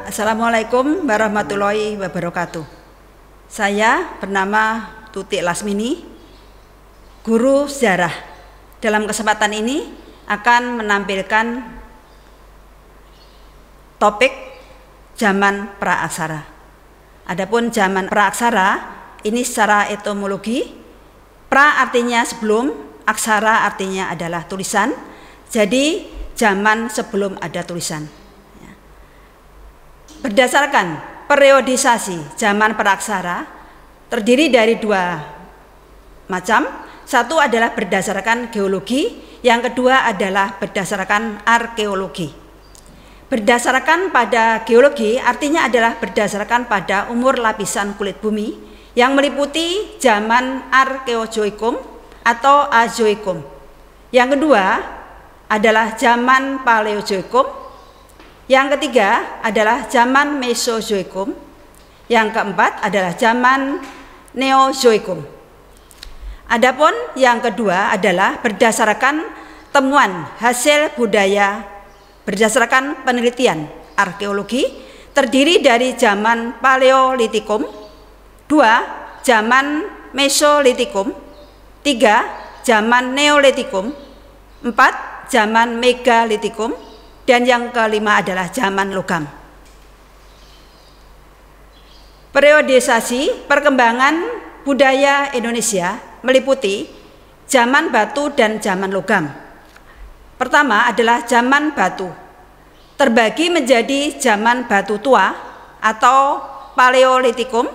Assalamualaikum warahmatullahi wabarakatuh. Saya bernama Tutik Lasmini, guru sejarah. Dalam kesempatan ini akan menampilkan topik zaman praaksara. Adapun zaman praaksara ini secara etimologi, pra artinya sebelum, aksara artinya adalah tulisan. Jadi zaman sebelum ada tulisan. Berdasarkan periodisasi zaman praaksara terdiri dari dua macam. Satu adalah berdasarkan geologi, yang kedua adalah berdasarkan arkeologi. Berdasarkan pada geologi artinya adalah berdasarkan pada umur lapisan kulit bumi yang meliputi zaman Arkeozoikum atau Azoikum. Yang kedua adalah zaman Paleozoikum. Yang ketiga adalah zaman Mesozoikum. Yang keempat adalah zaman Neozoikum. Adapun yang kedua adalah berdasarkan temuan hasil budaya berdasarkan penelitian arkeologi terdiri dari zaman Paleolitikum, 2 zaman Mesolitikum, 3 zaman Neolitikum, 4 zaman Megalitikum, dan yang kelima adalah zaman logam. Periodisasi perkembangan budaya Indonesia meliputi zaman batu dan zaman logam. Pertama adalah zaman batu, terbagi menjadi zaman batu tua atau Paleolitikum.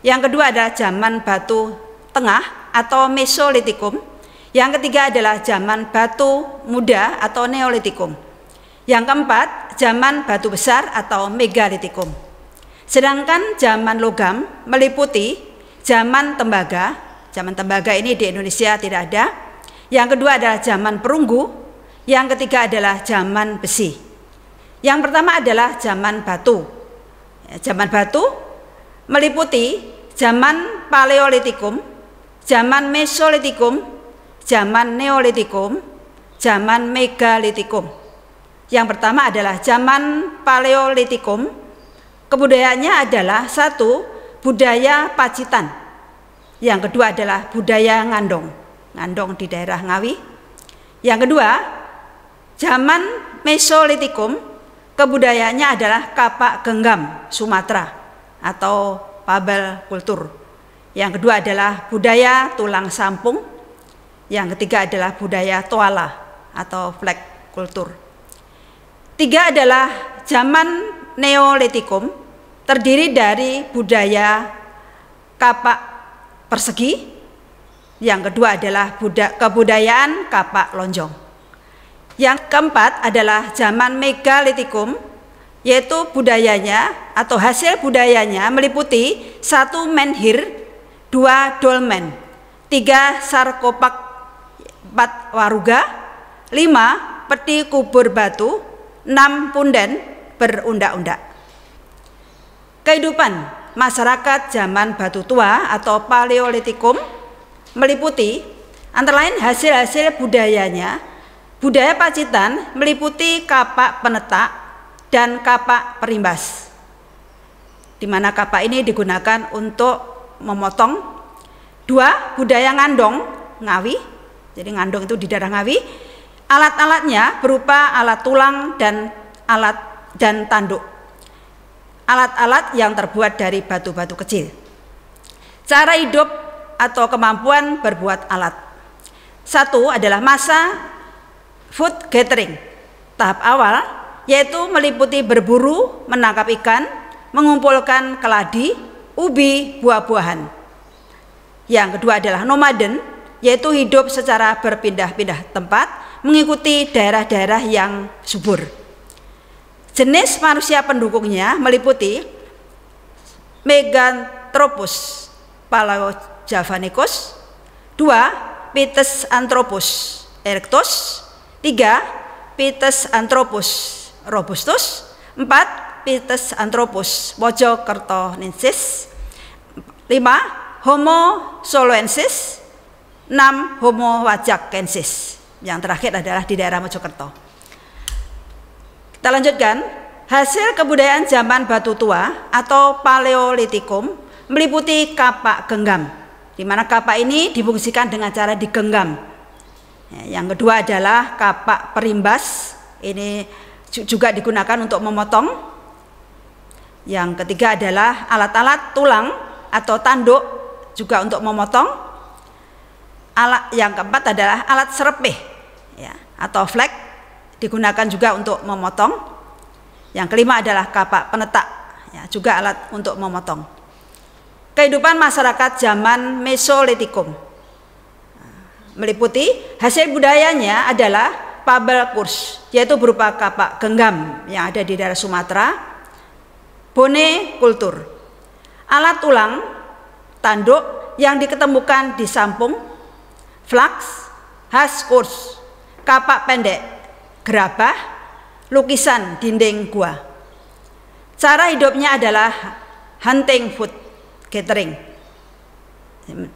Yang kedua adalah zaman batu tengah atau Mesolitikum. Yang ketiga adalah zaman batu muda atau Neolitikum. Yang keempat, zaman batu besar atau Megalitikum. Sedangkan zaman logam meliputi zaman tembaga. Zaman tembaga ini di Indonesia tidak ada. Yang kedua adalah zaman perunggu. Yang ketiga adalah zaman besi. Yang pertama adalah zaman batu. Zaman batu meliputi zaman Paleolitikum, zaman Mesolitikum, zaman Neolitikum, zaman Megalitikum. Yang pertama adalah zaman Paleolitikum. Kebudayaannya adalah 1. Budaya Pacitan. Yang kedua adalah budaya Ngandong. Ngandong di daerah Ngawi. Yang kedua, zaman Mesolitikum. Kebudayaannya adalah Kapak Genggam, Sumatera atau Pabel Kultur. Yang kedua adalah budaya Tulang Sampung. Yang ketiga adalah budaya Toala atau Flag Kultur. 3 adalah zaman Neolitikum, terdiri dari budaya kapak persegi. Yang kedua adalah kebudayaan kapak lonjong. Yang keempat adalah zaman Megalitikum, yaitu budayanya atau hasil budayanya meliputi 1 menhir, 2 dolmen, 3 sarkopak, 4 waruga, 5 peti kubur batu, 6 punden berundak-undak. Kehidupan masyarakat zaman batu tua atau Paleolitikum meliputi antara lain hasil-hasil budayanya. Budaya Pacitan meliputi kapak penetak dan kapak perimbas, di mana kapak ini digunakan untuk memotong. 2 budaya Ngandong, Ngawi. Jadi Ngandong itu di daerah Ngawi. Alat-alatnya berupa alat tulang dan tanduk. Alat-alat yang terbuat dari batu-batu kecil. Cara hidup atau kemampuan berbuat alat. 1 adalah masa food gathering. Tahap awal yaitu meliputi berburu, menangkap ikan, mengumpulkan keladi, ubi, buah-buahan. Yang kedua adalah nomaden, yaitu hidup secara berpindah-pindah tempat mengikuti daerah-daerah yang subur. Jenis manusia pendukungnya meliputi Meganthropus palaeojavanicus, 2 Pithecanthropus erectus, 3 Pithecanthropus robustus, 4 Pithecanthropus mojokertonensis, 5 Homo soloensis, 6 Homo wajakensis. Yang terakhir adalah di daerah Mojokerto. Kita lanjutkan. Hasil kebudayaan zaman batu tua atau Paleolitikum meliputi kapak genggam, di mana kapak ini difungsikan dengan cara digenggam. Yang kedua adalah kapak perimbas, ini juga digunakan untuk memotong. Yang ketiga adalah alat-alat tulang atau tanduk, juga untuk memotong. Yang keempat adalah alat serepeh ya, atau flek, digunakan juga untuk memotong. Yang kelima adalah kapak penetak, ya, juga alat untuk memotong. Kehidupan masyarakat zaman Mesolitikum meliputi hasil budayanya adalah Pabel Kurs, yaitu berupa kapak genggam yang ada di daerah Sumatera, bone kultur, alat tulang, tanduk yang diketemukan di Sampung, flaks, khas Kurs, kapak pendek, gerabah, lukisan dinding gua. Cara hidupnya adalah hunting food gathering.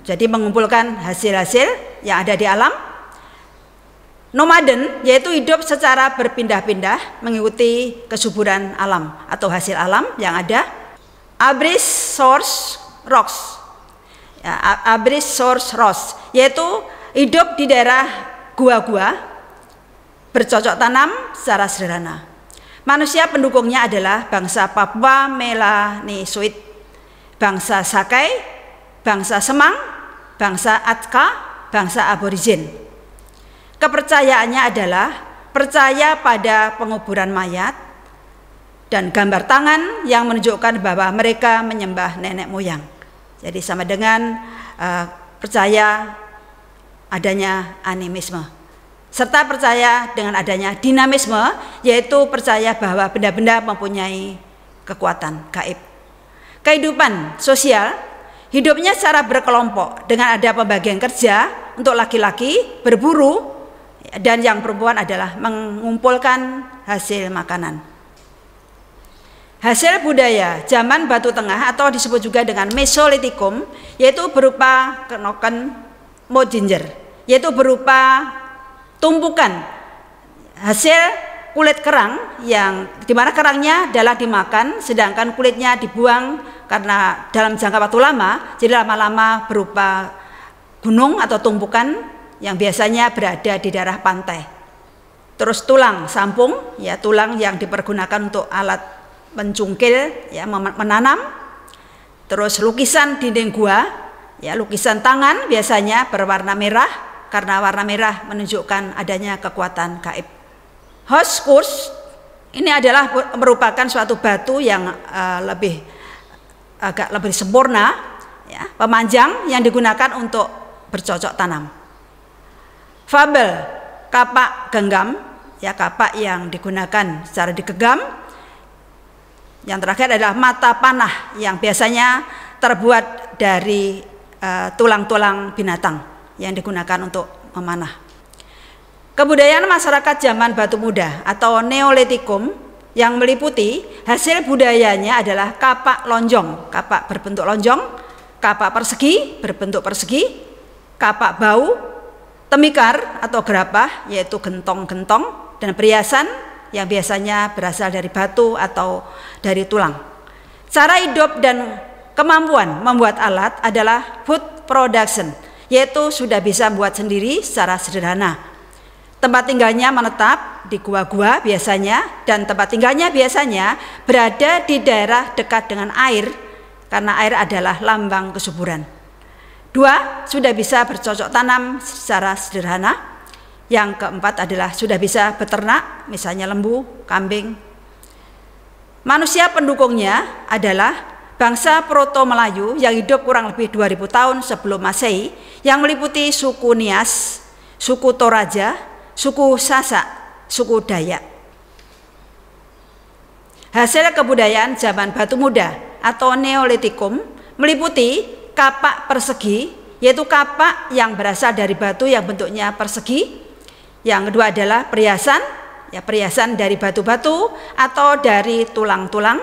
Jadi mengumpulkan hasil-hasil yang ada di alam. Nomaden yaitu hidup secara berpindah-pindah mengikuti kesuburan alam atau hasil alam yang ada. Abrich source rocks. Ya, abrich source rocks yaitu hidup di daerah gua-gua, bercocok tanam secara sederhana. Manusia pendukungnya adalah bangsa Papua Melanosoid, bangsa Sakai, bangsa Semang, bangsa Atka, bangsa Aborigin. Kepercayaannya adalah percaya pada penguburan mayat dan gambar tangan yang menunjukkan bahwa mereka menyembah nenek moyang. Jadi sama dengan percaya adanya animisme, serta percaya dengan adanya dinamisme, yaitu percaya bahwa benda-benda mempunyai kekuatan gaib. Kehidupan sosial, hidupnya secara berkelompok dengan ada pembagian kerja untuk laki-laki berburu dan yang perempuan adalah mengumpulkan hasil makanan. Hasil budaya zaman Batu Tengah atau disebut juga dengan Mesolitikum yaitu berupa kenoken mojinger, yaitu berupa tumpukan hasil kulit kerang yang dimana kerangnya adalah dimakan sedangkan kulitnya dibuang karena dalam jangka waktu lama, jadi lama-lama berupa gunung atau tumpukan yang biasanya berada di daerah pantai. Terus tulang sampung, ya tulang yang dipergunakan untuk alat mencungkil, ya menanam. Terus lukisan dinding gua, ya lukisan tangan biasanya berwarna merah, karena warna merah menunjukkan adanya kekuatan gaib. Host Kurs ini adalah merupakan suatu batu yang agak lebih sempurna, ya, pemanjang yang digunakan untuk bercocok tanam. Fabel, kapak genggam, ya kapak yang digunakan secara digenggam. Yang terakhir adalah mata panah yang biasanya terbuat dari tulang-tulang binatang yang digunakan untuk memanah. Kebudayaan masyarakat zaman Batu Muda atau Neolitikum yang meliputi hasil budayanya adalah kapak lonjong, kapak berbentuk lonjong, kapak persegi berbentuk persegi, kapak bau, temikar atau gerabah yaitu gentong-gentong, dan perhiasan yang biasanya berasal dari batu atau dari tulang. Cara hidup dan kemampuan membuat alat adalah food production, yaitu sudah bisa membuat sendiri secara sederhana. Tempat tinggalnya menetap di gua-gua biasanya, dan tempat tinggalnya biasanya berada di daerah dekat dengan air karena air adalah lambang kesuburan. 2, sudah bisa bercocok tanam secara sederhana. Yang keempat adalah sudah bisa beternak, misalnya lembu, kambing. Manusia pendukungnya adalah bangsa Proto-Melayu yang hidup kurang lebih 2000 tahun sebelum Masehi, yang meliputi suku Nias, suku Toraja, suku Sasak, suku Dayak. Hasil kebudayaan zaman Batu Muda atau Neolitikum meliputi kapak persegi, yaitu kapak yang berasal dari batu yang bentuknya persegi. Yang kedua adalah perhiasan, ya perhiasan dari batu-batu atau dari tulang-tulang.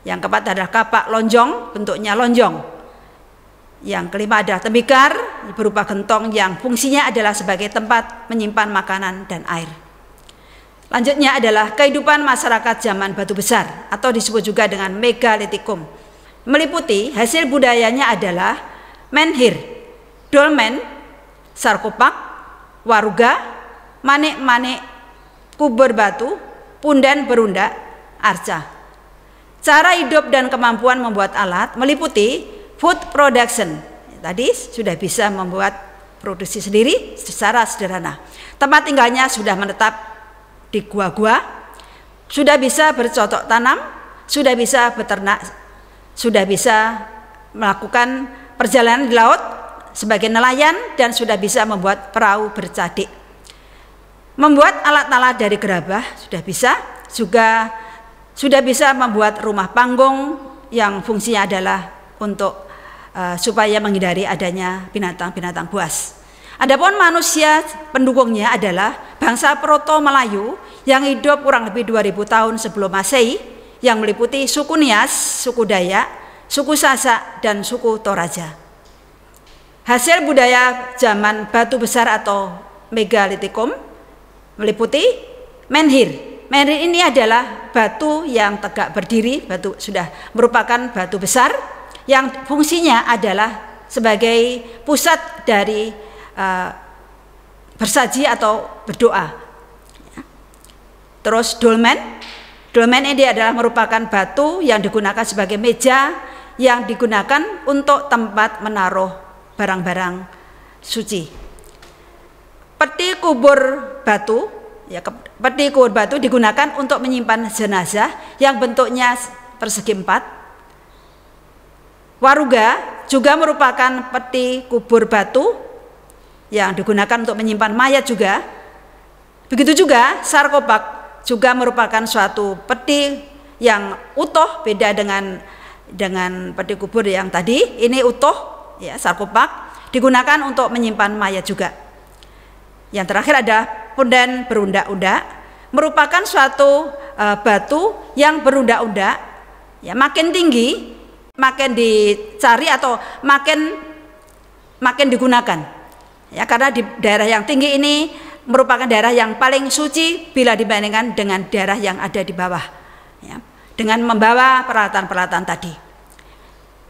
Yang keempat adalah kapak lonjong, bentuknya lonjong. Yang kelima adalah tembikar berupa gentong yang fungsinya adalah sebagai tempat menyimpan makanan dan air. Lanjutnya adalah kehidupan masyarakat zaman batu besar atau disebut juga dengan megalitikum. Meliputi hasil budayanya adalah menhir, dolmen, sarkopak, waruga, manik-manik, kubur batu, pundan berunda, arca. Cara hidup dan kemampuan membuat alat meliputi food production. Tadi sudah bisa membuat produksi sendiri secara sederhana. Tempat tinggalnya sudah menetap di gua-gua, sudah bisa bercocok tanam, sudah bisa beternak, sudah bisa melakukan perjalanan di laut sebagai nelayan, dan sudah bisa membuat perahu bercadik. Membuat alat-alat dari gerabah sudah bisa, juga sudah bisa membuat rumah panggung yang fungsinya adalah untuk supaya menghindari adanya binatang-binatang buas. Adapun manusia pendukungnya adalah bangsa Proto Melayu yang hidup kurang lebih 2000 tahun sebelum Masehi, yang meliputi suku Nias, suku Dayak, suku Sasak, dan suku Toraja. Hasil budaya zaman batu besar atau megalitikum meliputi menhir. Menhir ini adalah batu yang tegak berdiri, batu sudah merupakan batu besar yang fungsinya adalah sebagai pusat dari bersaji atau berdoa. Terus dolmen ini adalah merupakan batu yang digunakan sebagai meja yang digunakan untuk tempat menaruh barang-barang suci. Peti kubur batu, peti kubur batu digunakan untuk menyimpan jenazah yang bentuknya persegi 4. Waruga juga merupakan peti kubur batu yang digunakan untuk menyimpan mayat juga. Begitu juga sarkopak juga merupakan suatu peti yang utuh, beda dengan peti kubur yang tadi. Ini utuh, ya, sarkopak digunakan untuk menyimpan mayat juga. Yang terakhir adalah pundan berundak-undak, merupakan suatu batu yang berundak-undak, ya, makin tinggi makin dicari atau makin digunakan. Ya, karena di daerah yang tinggi ini merupakan daerah yang paling suci bila dibandingkan dengan daerah yang ada di bawah, ya, dengan membawa peralatan-peralatan tadi.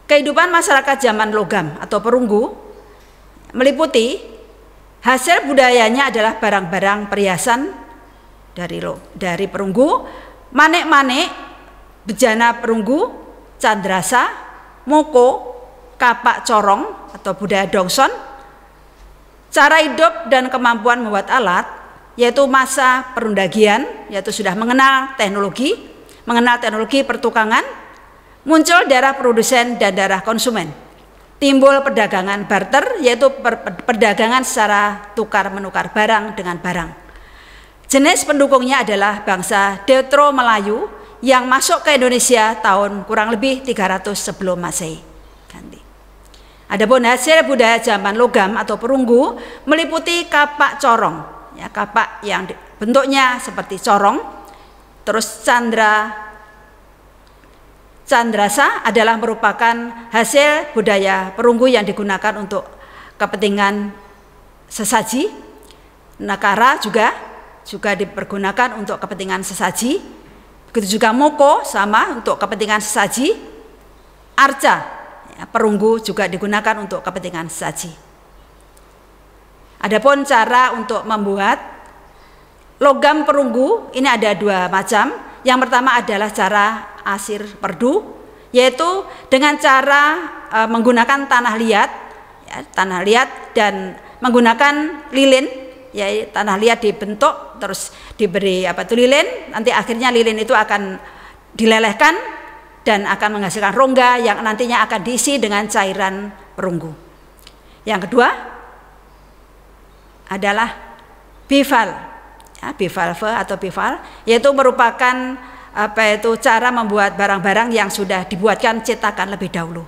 Kehidupan masyarakat zaman logam atau perunggu meliputi hasil budayanya adalah barang-barang perhiasan dari perunggu, manik-manik, bejana perunggu, candrasa, moko, kapak corong atau budaya dongson. Cara hidup dan kemampuan membuat alat yaitu masa perundagian, yaitu sudah mengenal teknologi pertukangan, muncul daerah produsen dan daerah konsumen. Timbul perdagangan barter, yaitu perdagangan secara tukar menukar barang dengan barang. Jenis pendukungnya adalah bangsa Deutero Melayu yang masuk ke Indonesia tahun kurang lebih 300 sebelum Masehi. Adapun hasil budaya zaman logam atau perunggu meliputi kapak corong, ya, kapak yang bentuknya seperti corong. Terus candrasa adalah merupakan hasil budaya perunggu yang digunakan untuk kepentingan sesaji. Nakara juga dipergunakan untuk kepentingan sesaji. Begitu juga moko, sama untuk kepentingan sesaji. Arca, perunggu juga digunakan untuk kepentingan sesaji. Adapun cara untuk membuat logam perunggu ini ada dua macam. Yang pertama adalah cara asir perdu, yaitu dengan cara menggunakan tanah liat, ya, dan menggunakan lilin, ya, tanah liat dibentuk terus diberi lilin, nanti akhirnya lilin itu akan dilelehkan dan akan menghasilkan rongga yang nantinya akan diisi dengan cairan perunggu. Yang kedua adalah bivalve, ya, bivalve atau bival, yaitu merupakan cara membuat barang-barang yang sudah dibuatkan cetakan lebih dahulu.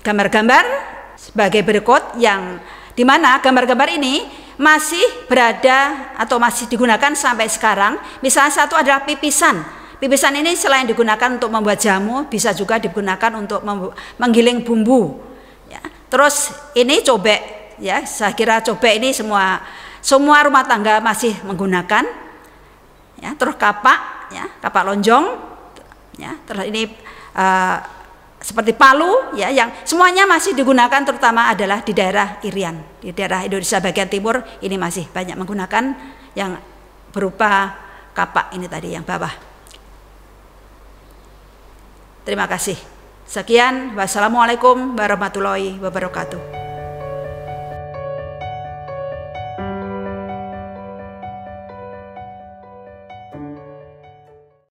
Gambar-gambar sebagai berikut, yang dimana gambar-gambar ini masih berada atau masih digunakan sampai sekarang. Misalnya satu adalah pipisan. Pipisan ini selain digunakan untuk membuat jamu, bisa juga digunakan untuk menggiling bumbu. Ya. Terus ini cobek, ya, saya kira cobek ini semua semua rumah tangga masih menggunakan, ya, terus kapak, ya, kapak lonjong, ya, terus ini seperti palu, ya, yang semuanya masih digunakan, terutama adalah di daerah Irian, di daerah Indonesia bagian timur ini masih banyak menggunakan yang berupa kapak ini tadi yang bawah. Terima kasih. Sekian, wassalamualaikum warahmatullahi wabarakatuh.